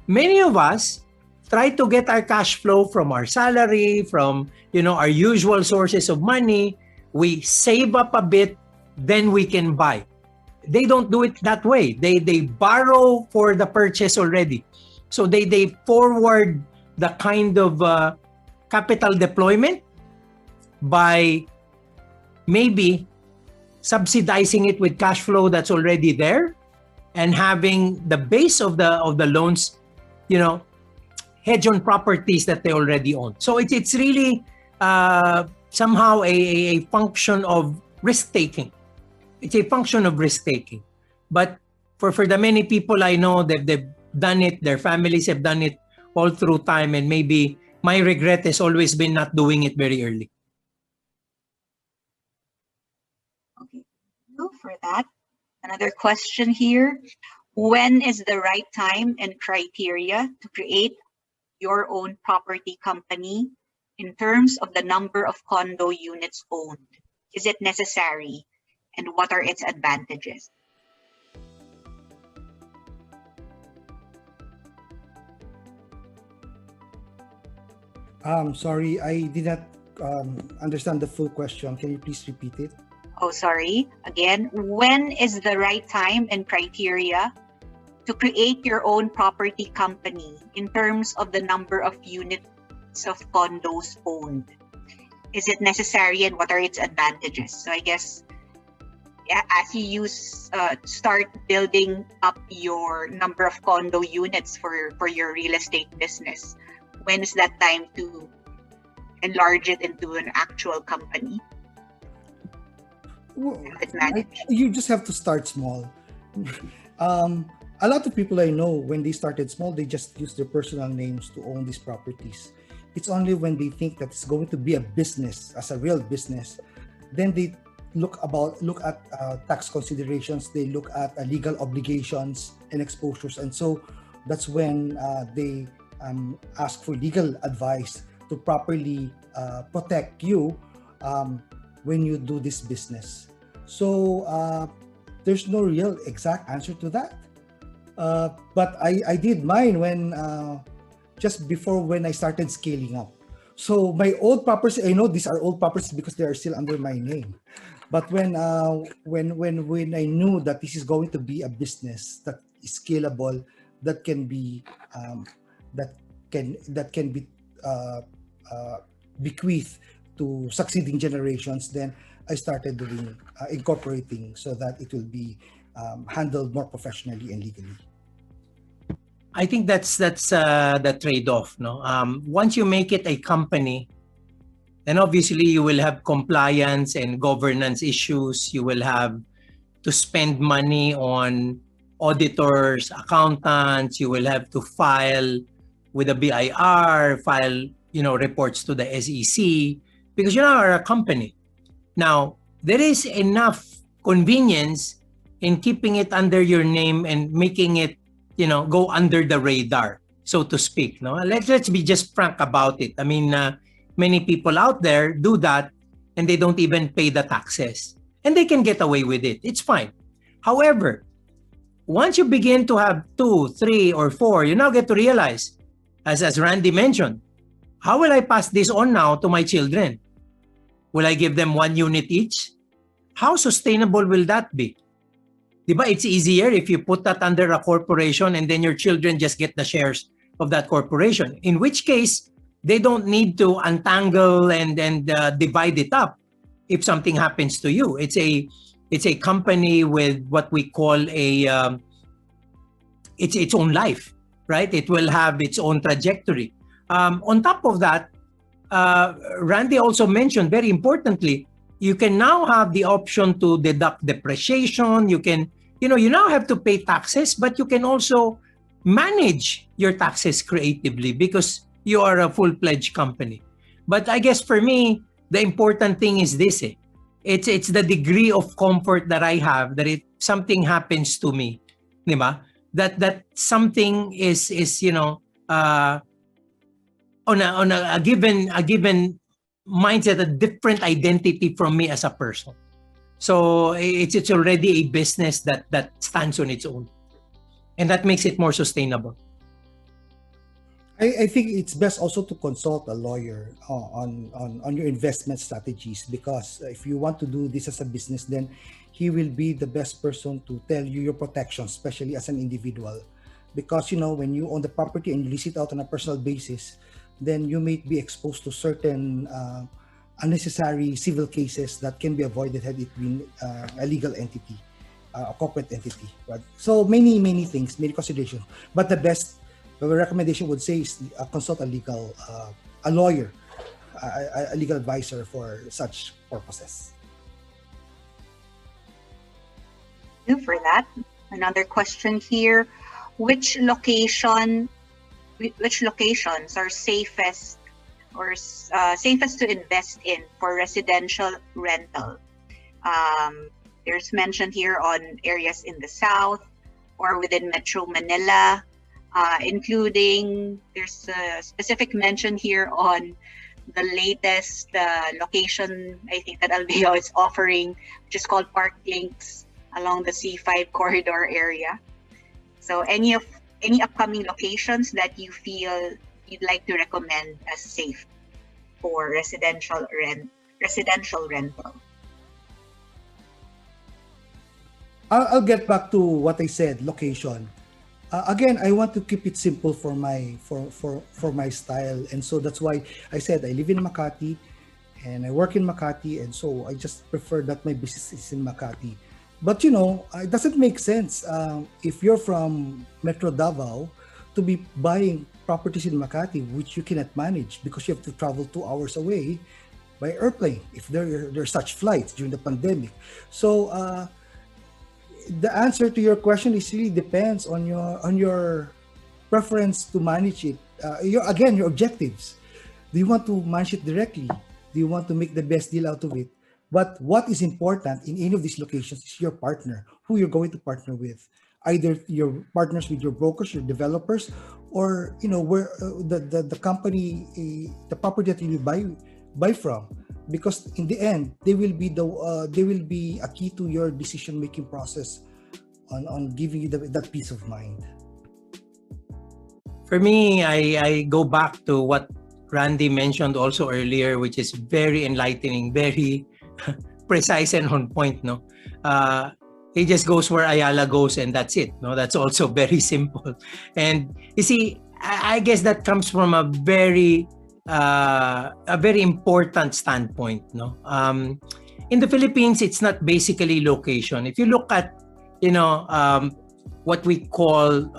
Many of us try to get our cash flow from our salary, from our usual sources of money. We save up a bit, then we can buy. They don't do it that way. They borrow for the purchase already. So they forward the kind of capital deployment by maybe subsidizing it with cash flow that's already there, and having the base of the loans, hedge on properties that they already own. So it's really somehow a function of risk taking. It's a function of risk taking. But for the many people I know, they've done it, their families have done it all through time, and maybe my regret has always been not doing it very early. Okay, so for that, another question here. When is the right time and criteria to create your own property company in terms of the number of condo units owned? Is it necessary? And what are its advantages? Sorry, I did not understand the full question. Can you please repeat it? Oh, sorry. Again, when is the right time and criteria to create your own property company in terms of the number of units of condos owned? Is it necessary, and what are its advantages? So I guess as you start building up your number of condo units for your real estate business, when is that time to enlarge it into an actual company? Well, you just have to start small. A lot of people I know, when they started small, they just use their personal names to own these properties. It's only when they think that it's going to be a business, as a real business, then they look at tax considerations, they look at legal obligations and exposures, and so that's when they ask for legal advice to properly protect you when you do this business. So there's no real exact answer to that. But I did mine when just before when I started scaling up. So my old properties, I know these are old properties because they are still under my name. But when I knew that this is going to be a business that is scalable, that can be bequeath to succeeding generations, then I started doing incorporating so that it will be handled more professionally and legally. I think that's the trade-off, no? Once you make it a company, then obviously you will have compliance and governance issues. You will have to spend money on auditors, accountants. You will have to file with the BIR, file reports to the SEC, because you now are a company. Now, there is enough convenience in keeping it under your name and making it go under the radar, so to speak. No, let's be just frank about it. I mean, many people out there do that and they don't even pay the taxes, and they can get away with it. It's fine. However, once you begin to have 2, 3, or 4, you now get to realize, as Randy mentioned, how will I pass this on now to my children? Will I give them 1 unit each? How sustainable will that be? Diba, it's easier if you put that under a corporation and then your children just get the shares of that corporation. In which case, they don't need to untangle and divide it up if something happens to you. It's a company with what we call its own life, right? It will have its own trajectory. On top of that, Randy also mentioned, very importantly, you can now have the option to deduct depreciation. You can, you now have to pay taxes, but you can also manage your taxes creatively because you are a full-fledged company. But I guess for me, the important thing is this. It's the degree of comfort that I have that if something happens to me, diba? That something is on a given mindset, a different identity from me as a person. So it's already a business that stands on its own, and that makes it more sustainable. I think it's best also to consult a lawyer on your investment strategies, because if you want to do this as a business, then he will be the best person to tell you your protections, especially as an individual. Because when you own the property and you lease it out on a personal basis, then you may be exposed to certain unnecessary civil cases that can be avoided had it been a legal entity, a corporate entity. Right? So many things, many considerations. But the best recommendation would say is consult a lawyer, a legal advisor for such purposes. Thank you for that. Another question here: which locations are safest to invest in for residential rental? There's mention here on areas in the south or within Metro Manila, including there's a specific mention here on the latest location I think that Alveo is offering, which is called Park Links along the C5 corridor area. So any upcoming locations that you feel you'd like to recommend as safe for residential rental? I'll get back to what I said, location. Again, I want to keep it simple for my style, and so that's why I said I live in Makati and I work in Makati, and so I just prefer that my business is in Makati. But it doesn't make sense if you're from Metro Davao to be buying properties in Makati, which you cannot manage because you have to travel 2 hours away by airplane if there are such flights during the pandemic. So the answer to your question is really depends on your preference to manage it. Your objectives. Do you want to manage it directly? Do you want to make the best deal out of it? But what is important in any of these locations is your partner, who you're going to partner with. Either your partners with your brokers, your developers, or where the company, the property that you buy from. Because in the end, they will be a key to your decision-making process on giving you that peace of mind. For me, I go back to what Randy mentioned also earlier, which is very enlightening, very precise and on point. No, it just goes where Ayala goes, and that's it. No, that's also very simple. And you see, I guess that comes from a very a very important standpoint. No, in the Philippines, it's not basically location. If you look at, what we call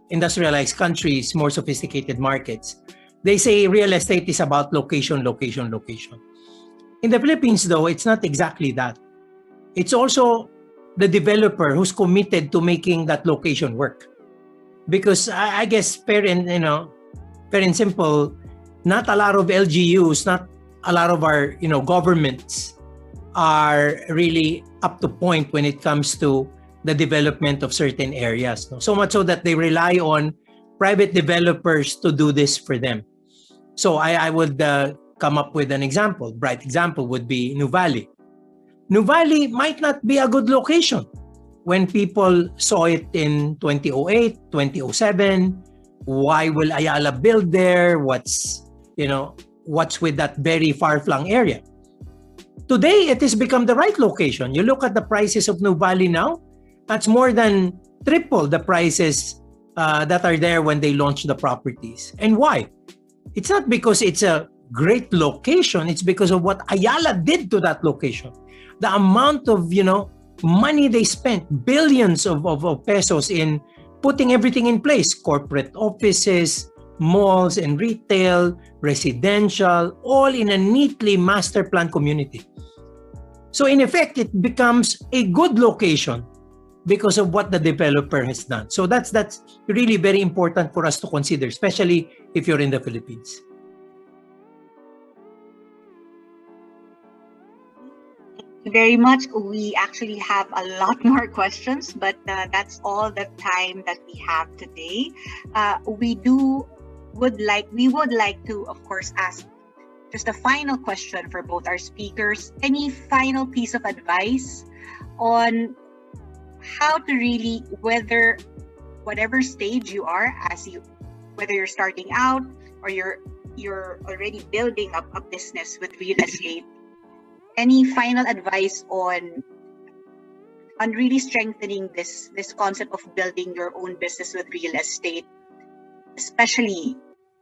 industrialized countries, more sophisticated markets, they say real estate is about location, location, location. In the Philippines, though, it's not exactly that. It's also the developer who's committed to making that location work. Because I guess, fair and simple, not a lot of LGUs, not a lot of our, governments are really up to point when it comes to the development of certain areas. No? So much so that they rely on private developers to do this for them. So I would come up with an example. Bright example would be Nuvali. Nuvali might not be a good location. When people saw it in 2008, 2007, why will Ayala build there? What's with that very far-flung area? Today, it has become the right location. You look at the prices of Nuvali now, that's more than triple the prices that are there when they launched the properties. And why? It's not because it's a great location. It's because of what Ayala did to that location. The amount of, money they spent, billions of pesos in putting everything in place, corporate offices, malls and retail, residential, all in a neatly master planned community. So in effect, it becomes a good location because of what the developer has done. So that's really very important for us to consider, especially if you're in the Philippines. Very much. We actually have a lot more questions, but that's all the time that we have today. We would like to, of course, ask just a final question for both our speakers. Any final piece of advice on how to really, whatever stage you are, whether you're starting out or you're already building up a business with real estate? Any final advice on really strengthening this concept of building your own business with real estate, especially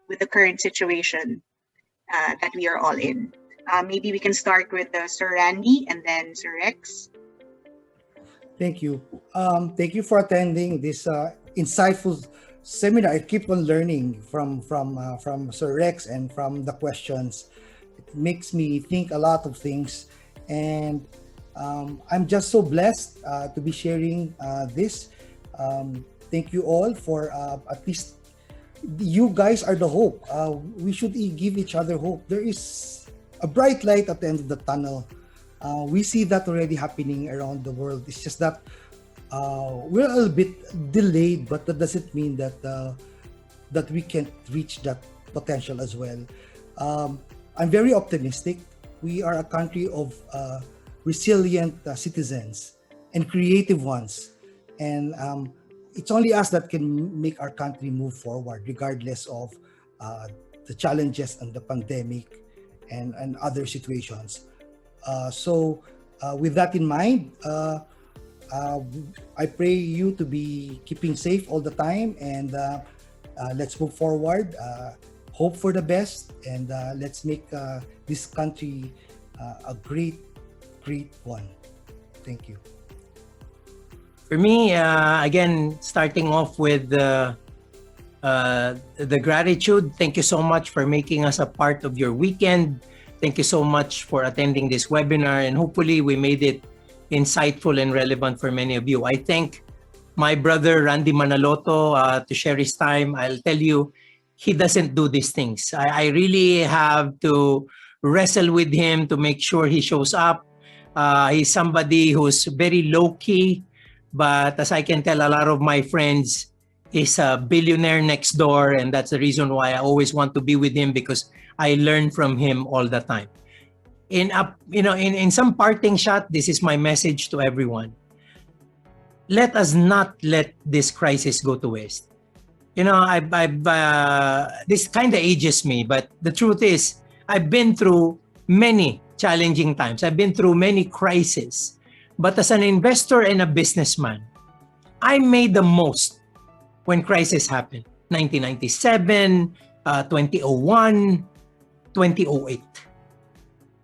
with the current situation that we are all in? Maybe we can start with Sir Randy and then Sir Rex. Thank you. Thank you for attending this insightful seminar. I keep on learning from Sir Rex and from the questions. It makes me think a lot of things, and I'm just so blessed to be sharing this. Thank you all for at least you guys are the hope. We should give each other hope. There is a bright light at the end of the tunnel. We see that already happening around the world. It's just that we're a little bit delayed, but that doesn't mean that we can't reach that potential as well. I'm very optimistic. We are a country of resilient citizens and creative ones. And it's only us that can make our country move forward, regardless of the challenges and the pandemic and other situations. So with that in mind, I pray you to be keeping safe all the time, and let's move forward. Hope for the best, and let's make this country a great one. Thank you. For me, again, starting off with the gratitude. Thank you so much for making us a part of your weekend. Thank you so much for attending this webinar, and hopefully we made it insightful and relevant for many of you. I thank my brother Randy Manaloto to share his time. I'll tell you, he doesn't do these things. I really have to wrestle with him to make sure he shows up. He's somebody who's very low-key, but as I can tell, a lot of my friends, he's a billionaire next door, and that's the reason why I always want to be with him, because I learn from him all the time. In some parting shot, this is my message to everyone. Let us not let this crisis go to waste. This kind of ages me, but the truth is, I've been through many challenging times. I've been through many crises. But as an investor and a businessman, I made the most when crisis happened. 1997, 2001, 2008.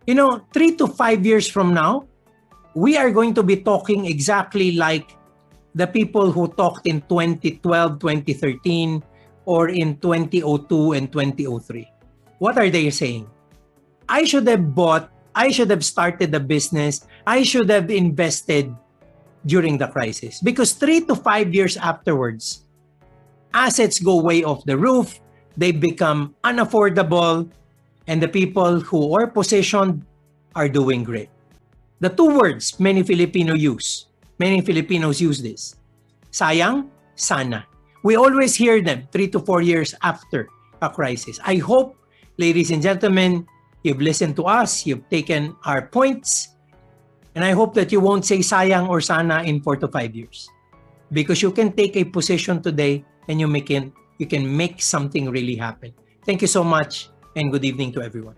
3 to 5 years from now, we are going to be talking exactly like the people who talked in 2012, 2013, or in 2002 and 2003. What are they saying? I should have bought, I should have started the business, I should have invested during the crisis. Because 3 to 5 years afterwards, assets go way off the roof, they become unaffordable, and the people who are positioned are doing great. The two words many Filipinos use this. Sayang, sana. We always hear them 3 to 4 years after a crisis. I hope, ladies and gentlemen, you've listened to us, you've taken our points, and I hope that you won't say sayang or sana in 4 to 5 years. Because you can take a position today and you can make something really happen. Thank you so much and good evening to everyone.